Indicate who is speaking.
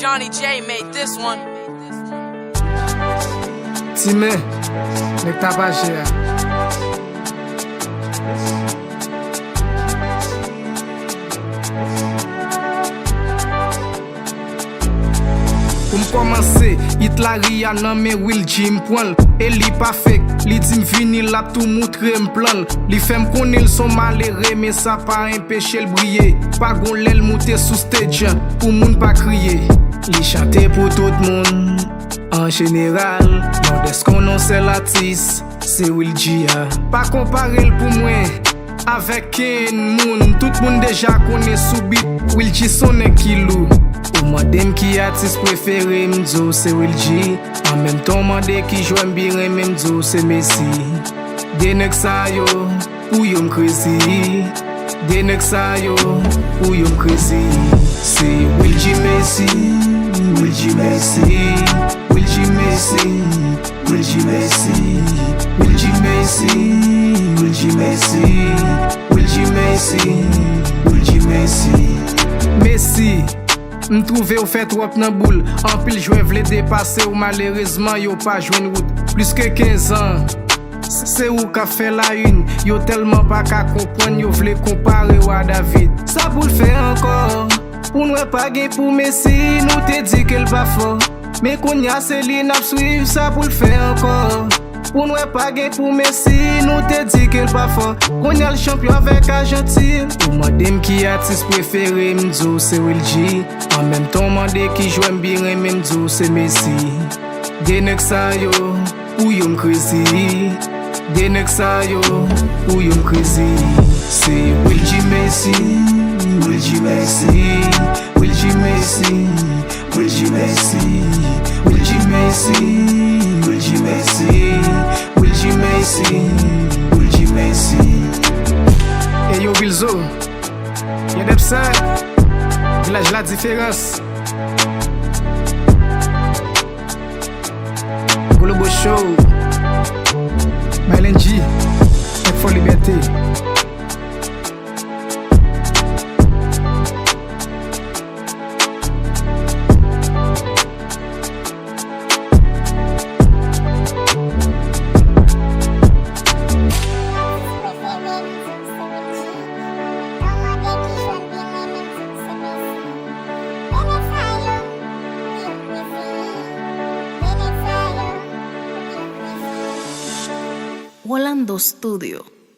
Speaker 1: Johnny J made this one.
Speaker 2: Timen, nek tapajè. Pour m'komanse, it la ria nan men wil ji m'pwen. E li pa fek, li di m'vini la tout moutre m'plan. Li fem konel son malere, mais ça pa empêche l briller. Pa gon lèl monte sous stage, pou moun pa kriye. Li chante pour tout moun, en général. Non des konon se l'artiste, c'est Will Gia. Pa compare l pou mwen, avec ken moun. Tout moun deja konen sou beat, Will G sonne kilou. Ou madem ki artiste préféré m'dzo c'est Will G. En même temps mande ki jwem bien m'dzo c'est Messi. Denek sa yo, ou yo m'crazy. Denek sa yo, ou yo m'crazy. C'est Will G Messi, Will G Messi, Will G Messi, Will G Messi, Will G Messi, Will G Messi, Will G Messi, Will G Messi. Messi, m'trouve ou fait trop nan boule. En pile joué vle dépasser ou malheureusement yo pas joine route. Plus que 15 ans, c'est ou ka fait la une. Yo tellement pas ka comprendre, yo vle comparer ou à David. Ça pour le faire encore. Pour nous pas gain pour Messi, nous te dit qu'elle pas fort. Mais qu'on y a Céline à suivre, ça pour le faire encore. Pour nous pas gain pour Messi, nous te dit qu'elle pas fort. Qu'on y a le champion avec Argentine. Ou madame qui artiste préféré m'dzo c'est Will G. En même temps mande qui joue bien m'dzo c'est Messi. Denek sa yo, ou yo m'crazy. Denek sa yo, ou yo m'crazy. C'est Will G Messi, Will G Messi, Will G Messi, Will G Messi, Will G Messi, Will G Messi, Will G Messi, Will G Messi. Et yo Bilzo, y'a des ça, village la différence. Golobo Show, Mylenji, et for liberté.
Speaker 3: Orlando Studio.